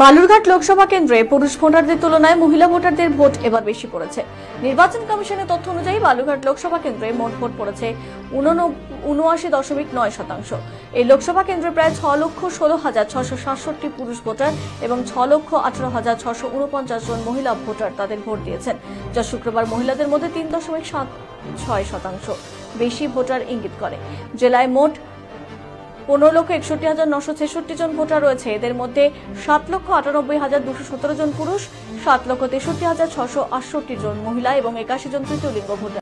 বালুরঘাট লোকসভা কেন্দ্রে পুরুষ ভোটারদের তুলনায় মহিলা ভোটারদের ভোট এবার বেশি পড়েছে। নির্বাচন কমিশনের তথ্য অনুযায়ী বালুরঘাট লোকসভা কেন্দ্রে মোট ভোট পড়েছে ৭৯.৯%। এই লোকসভা কেন্দ্রে প্রায় ৬,১৬,৬৬৭ পুরুষ ভোটার এবং ৬,১৮,৬৪৯ জন মহিলা ভোটার তাদের ভোট দিয়েছেন, যা শুক্রবার মহিলাদের মধ্যে ৩.৭৬% বেশি ভোটার ইঙ্গিত করে। জেলায় মোট ১৫,৬১,৯৬৬ জন ভোটার রয়েছে। এদের মধ্যে ৭,৯৮,২১৭ জন পুরুষ, ৭,৬৩,৬৬৮ জন মহিলা এবং ৮১ জন তৃতীয় লিঙ্গ ভোটার।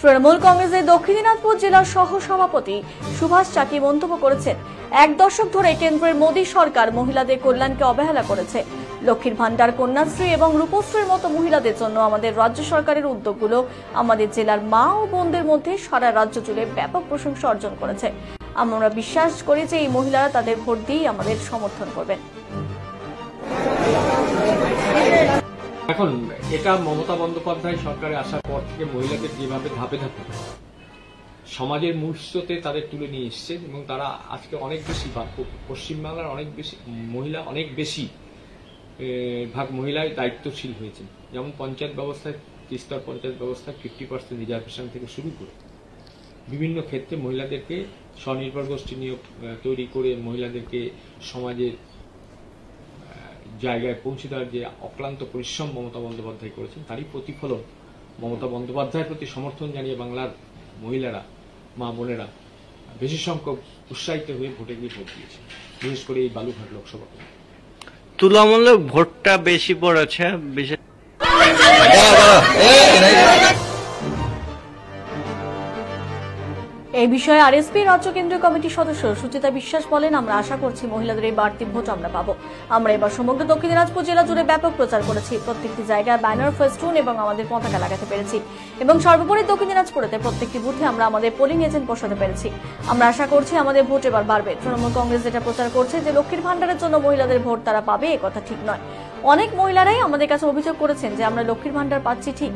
তৃণমূল কংগ্রেসের দক্ষিণ দিনাজপুর জেলার সহ সভাপতি সুভাষ চাকি মন্তব্য করেছেন, এক দশক ধরে কেন্দ্রের মোদী সরকার মহিলাদের কল্যাণকে অবহেলা করেছে। লক্ষ্মীর ভান্ডার, কন্যাশ্রী এবং রূপশ্রীর মতো মহিলাদের জন্য আমাদের রাজ্য সরকারের উদ্যোগগুলো আমাদের জেলার মা ও বোনদের মধ্যে সারা রাজ্য জুড়ে ব্যাপক প্রশংসা অর্জন করেছে। আমরা বিশ্বাস করি যে এই মহিলারা তাদের ভোট দিয়েই আমাদের সমর্থন করবেন। এখন এটা মমতা বন্দ্যোপাধ্যায় সরকারে আসার পর থেকে মহিলাদের যেভাবে ধাপে ধাপে সমাজের মূল স্রোতে তাদের তুলে নিয়ে এসছে এবং তারা আজকে অনেক বেশি পশ্চিমবাংলার অনেক বেশি মহিলা অনেক বেশি ভাগ মহিলায় দায়িত্বশীল হয়েছেন। যেমন পঞ্চায়েত ব্যবস্থায়, ত্রিস্তর পঞ্চায়েত ব্যবস্থায় 50% রিজার্ভেশন থেকে শুরু করে বিভিন্ন ক্ষেত্রে মহিলাদেরকে স্বনির্ভর গোষ্ঠী নিয়োগ তৈরি করে মহিলাদেরকে সমাজের জায়গায় পৌঁছে দেওয়ার যে অক্লান্ত পরিশ্রম মমতা বন্দ্যোপাধ্যায় করেছেন, তারই প্রতিফলন মমতা বন্দ্যোপাধ্যায়ের প্রতি সমর্থন জানিয়ে বাংলার মহিলারা, মা বোনেরা বেশি সংখ্যক উৎসাহিত হয়ে ভোটে গিয়ে ভোট দিয়েছে, বিশেষ করে এই বালুরঘাট লোকসভা। তুলনামূলক ভোটটা বেশি পড়েছে। এই বিষয়ে আরএসপি রাজ্য কেন্দ্রীয় কমিটির সদস্য সুচিতা বিশ্বাস বলেন, আমরা আশা করছি মহিলাদের এই বাড়তি ভোট আমরা পাবো। আমরা এবার সমগ্র দক্ষিণ দিনাজপুর জেলা জুড়ে ব্যাপক প্রচার করেছি, প্রত্যেকটি জায়গায় ব্যানার, ফেস্টুন এবং আমাদের পতাকা লাগাতে পেরেছি এবং সর্বোপরি দক্ষিণ দিনাজপুরেতে প্রত্যেকটি বুথে আমরা আমাদের পোলিং এজেন্ট বসাতে পেরেছি। আমরা আশা করছি আমাদের ভোট এবার বাড়বে। তৃণমূল কংগ্রেস যেটা প্রচার করছে যে লক্ষ্মীর ভান্ডারের জন্য মহিলাদের ভোট তারা পাবে, এ কথা ঠিক নয়। অনেক মহিলারাই আমাদের কাছে অভিযোগ করেছেন যে আমরা লক্ষ্মীর ভান্ডার পাচ্ছি ঠিক,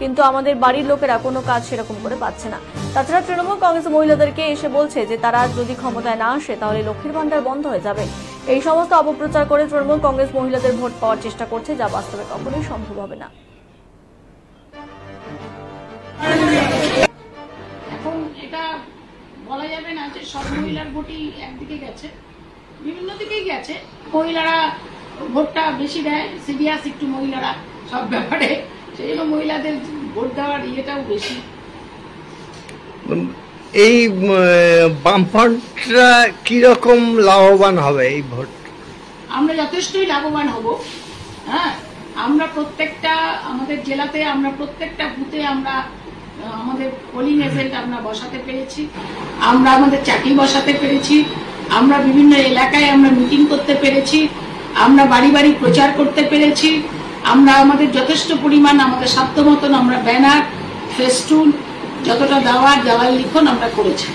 কিন্তু আমাদের বাড়ির লোকেরা কোনো কাজ সেরকম করে পাচ্ছে না। তাছাড়া তৃণমূল কংগ্রেস মহিলাদেরকে এসে বলছে যে তারা যদি ক্ষমতায় না আসে তাহলে লক্ষ্মীর ভান্ডার বন্ধ হয়ে যাবে। এই সমস্ত অপপ্রচার করে তৃণমূল কংগ্রেস মহিলাদের ভোট পাওয়ার চেষ্টা করছে, যা বাস্তবে কখনোই সম্ভব হবে না। এখন এটা বলা যাবে না যে সব মহিলার ভোটই একদিকে গেছে, বিভিন্ন দিকেই গেছে। মহিলারা ভোটটা বেশি দেয়, সিরিয়াস একটু মহিলারা সব ব্যাপারে, সেই জন্য মহিলাদের ভোট দেওয়ার ইয়েটাও বেশি। এই বামফ্রন্টরা কিরকম লাভবান হবে এই ভোট? আমরা যথেষ্টই লাভবান হব। হ্যাঁ, আমরা প্রত্যেকটা আমাদের জেলাতে আমরা প্রত্যেকটা বুথে আমরা আমাদের পোলিং এজেন্ট আমরা বসাতে পেরেছি, আমরা আমাদের চাকরি বসাতে পেরেছি, আমরা বিভিন্ন এলাকায় আমরা মিটিং করতে পেরেছি, আমরা বাড়ি বাড়ি প্রচার করতে পেরেছি, আমরা আমাদের যথেষ্ট পরিমাণ আমাদের সাধ্য মতন আমরা ব্যানার, ফেস্টুন যতটা দেওয়ার দেওয়াল লিখন আমরা করেছি।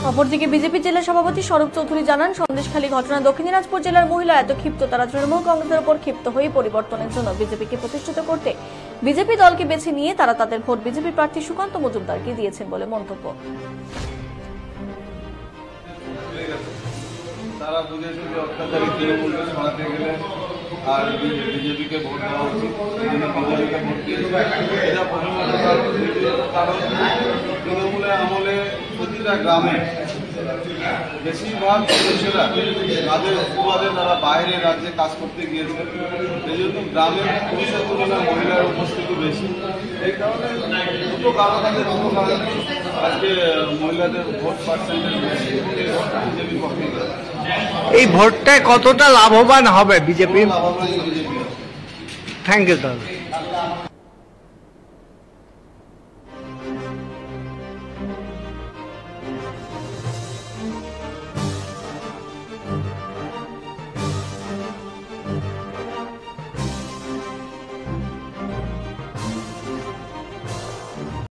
অপরদিকে বিজেপি জেলা সভাপতি স্বরূপ চৌধুরী জানান, সন্দেশখালী ঘটনা দক্ষিণ দিনাজপুর জেলার মহিলা এত ক্ষিপ্ত, তারা তৃণমূল কংগ্রেসের উপর ক্ষিপ্ত হয়ে পরিবর্তনের জন্য বিজেপিকে প্রতিষ্ঠিত করতে বিজেপি দলকে বেছে নিয়ে তারা তাদের ভোট বিজেপি প্রার্থী সুকান্ত মজুমদারকে দিয়েছেন বলে মন্তব্য। তারা বুঝেছে যে অত্যাচারী তৃণমূলকে সরাতে গেলে আর বিজেপিকে ভোট দেওয়া উচিত, বিজেপিকে ভোট দিয়েছে। এটা প্রথমত কারণ তৃণমূলের আমলে প্রতিটা গ্রামে বেশিরভাগ পুরুষেরা তাদের উপবাদে তারা বাইরে রাজ্যে কাজ করতে গিয়েছে, এই জন্য গ্রামের পুরুষের তুলনায় মহিলার উপস্থিতি বেশি। এই কারণে দুটো কারণ আছে, দুটো কারণে আজকে মহিলাদের ভোট পার্সেন্টেজ বেশি, বিজেপির পক্ষে। এই ভোটটায় কতটা লাভবান হবে বিজেপি? লাভবান বিজেপি। থ্যাংক ইউ দাদা।